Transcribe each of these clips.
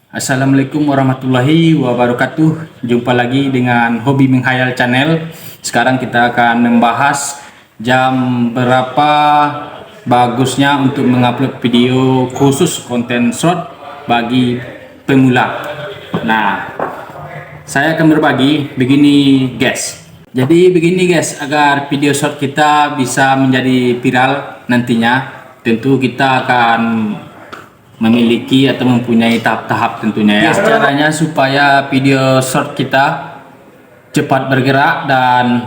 Assalamualaikum warahmatullahi wabarakatuh. Jumpa lagi dengan Hobi Menghayal Channel. Sekarang kita akan membahas jam berapa bagusnya untuk mengupload video khusus konten short bagi pemula. Nah, saya akan berbagi begini guys. Jadi begini guys, agar video short kita bisa menjadi viral nantinya, tentu kita akan memiliki atau mempunyai tahap-tahap tentunya ya. Caranya supaya video short kita cepat bergerak dan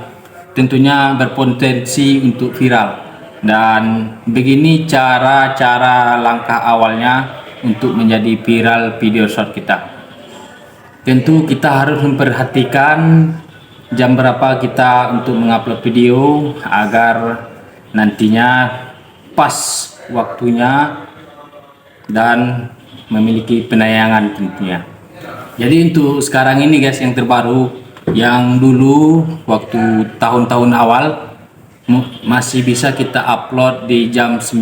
tentunya berpotensi untuk viral. Dan begini cara-cara langkah awalnya untuk menjadi viral video short kita. Tentu kita harus memperhatikan jam berapa kita untuk mengupload video agar nantinya pas waktunya dan memiliki penayangan tentunya. Jadi untuk sekarang ini guys, yang terbaru, yang dulu waktu tahun-tahun awal masih bisa kita upload di jam 9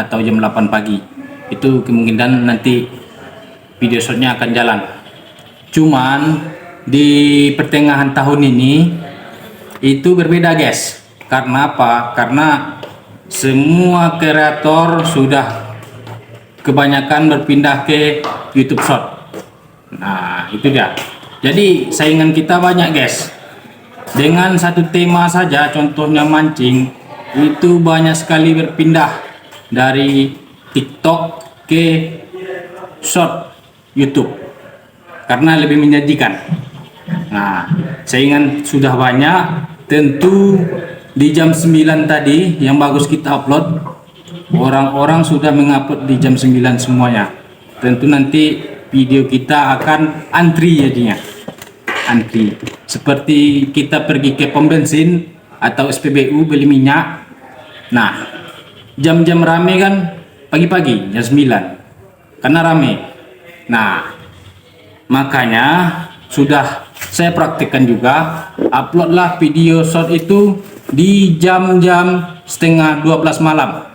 atau jam 8 pagi. Itu kemungkinan nanti video shotnya akan jalan. Cuman di pertengahan tahun ini itu berbeda guys. Karena apa? Karena semua kreator sudah kebanyakan berpindah ke YouTube Short. Nah, itu dia. Jadi saingan kita banyak guys. Dengan satu tema saja, contohnya mancing, itu banyak sekali berpindah dari TikTok ke Short YouTube karena lebih menyajikan. Nah, saingan sudah banyak. Tentu di jam 9 tadi yang bagus kita upload, orang-orang sudah mengupload di jam 9 semuanya. Tentu nanti video kita akan antri jadinya. Antri. Seperti kita pergi ke pom bensin atau SPBU beli minyak. Nah, jam-jam rame kan pagi-pagi jam 9. Karena rame. Nah, makanya sudah saya praktikkan juga, uploadlah video short itu di jam-jam setengah 12 malam.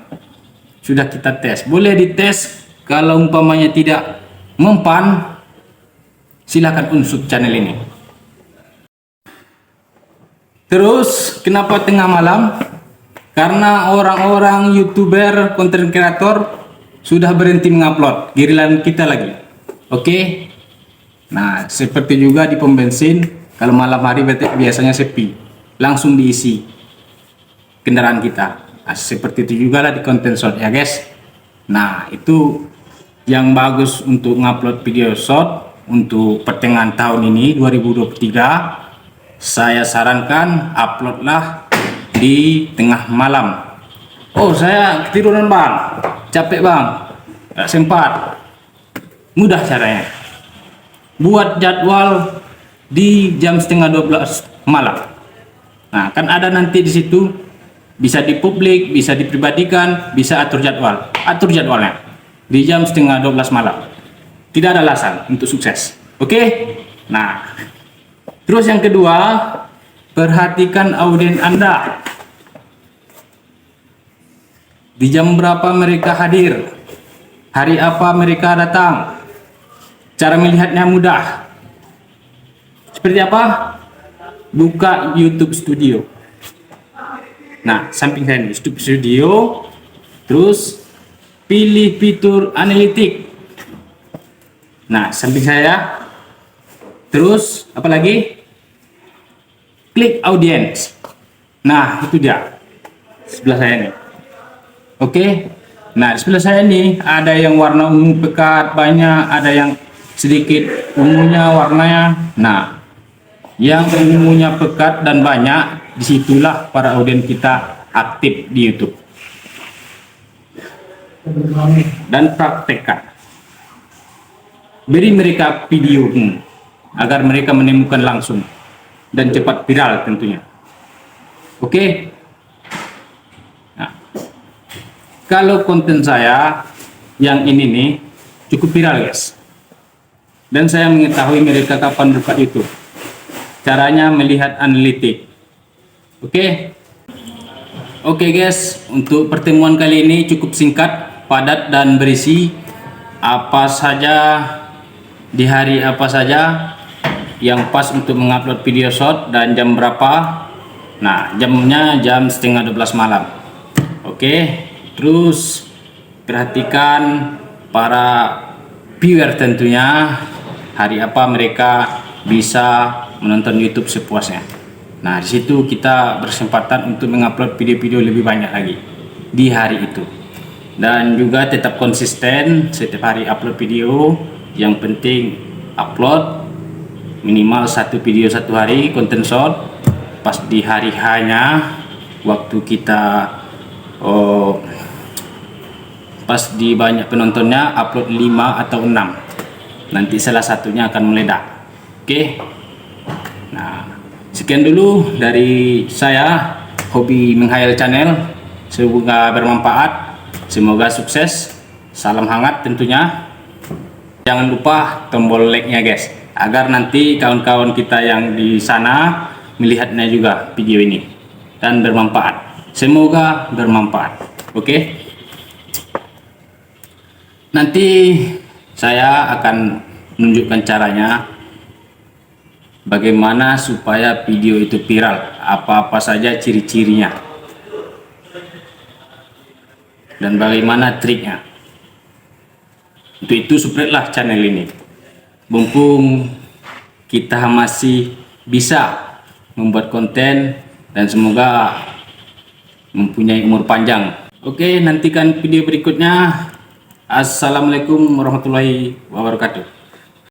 Sudah kita tes, boleh dites. Kalau umpamanya tidak mempan, silahkan unsub channel ini. Terus kenapa tengah malam? Karena orang-orang YouTuber, content creator sudah berhenti mengupload, giliran kita lagi. Oke. Nah, seperti juga di pom bensin, kalau malam hari biasanya sepi, langsung diisi kendaraan kita. Nah, seperti itu juga lah di konten short ya guys. Nah, itu yang bagus untuk ngupload video short untuk pertengahan tahun ini 2023. Saya sarankan uploadlah di tengah malam. Oh, saya ketiduran bang, capek bang, gak sempat. Mudah caranya, buat jadwal di jam setengah 12 malam. Nah, kan ada nanti di situ, bisa dipublik, bisa dipribadikan, bisa atur jadwal. Atur jadwalnya di jam setengah 12 malam. Tidak ada alasan untuk sukses. Oke? Nah, terus yang kedua, perhatikan audiens Anda. Di jam berapa mereka hadir? Hari apa mereka datang? Cara melihatnya mudah. Seperti apa? Buka YouTube Studio. Nah, samping saya ini YouTube Studio, terus pilih fitur analitik. Nah, samping saya, terus apa lagi? Klik audience. Nah, itu dia sebelah saya ini. Oke. Nah, di sebelah saya ini ada yang warna ungu pekat banyak, ada yang sedikit ungunya warnanya. Nah, yang ungunya pekat dan banyak, disitulah para audiens kita aktif di YouTube. Dan praktekkan, beri mereka video agar mereka menemukan langsung dan cepat viral tentunya. Oke. Nah, kalau konten saya yang ini nih cukup viral guys, dan saya mengetahui mereka kapan buka YouTube. Caranya melihat analitik. Oke guys, untuk pertemuan kali ini cukup singkat, padat dan berisi. Apa saja di hari apa saja yang pas untuk mengupload video short dan jam berapa. Nah, jamnya jam setengah 12 malam. Oke, terus perhatikan para viewer tentunya hari apa mereka bisa menonton YouTube sepuasnya. Nah, di situ kita berkesempatan untuk mengupload video-video lebih banyak lagi di hari itu. Dan juga tetap konsisten setiap hari upload video. Yang penting upload minimal satu video satu hari, konten short. Pas di hari hanya waktu kita pas di banyak penontonnya upload 5 atau 6, nanti salah satunya akan meledak. Oke, nah sekian dulu dari saya, Hobi Menghayal Channel. Semoga bermanfaat, semoga sukses, salam hangat tentunya. Jangan lupa tombol like-nya guys, agar nanti kawan-kawan kita yang di sana melihatnya juga video ini dan bermanfaat. Semoga bermanfaat. Oke. Nanti saya akan menunjukkan caranya bagaimana supaya video itu viral, apa-apa saja ciri-cirinya dan bagaimana triknya. Untuk itu subscribe-lah channel ini, mumpung kita masih bisa membuat konten dan semoga mempunyai umur panjang. Oke, nantikan video berikutnya. Assalamualaikum warahmatullahi wabarakatuh.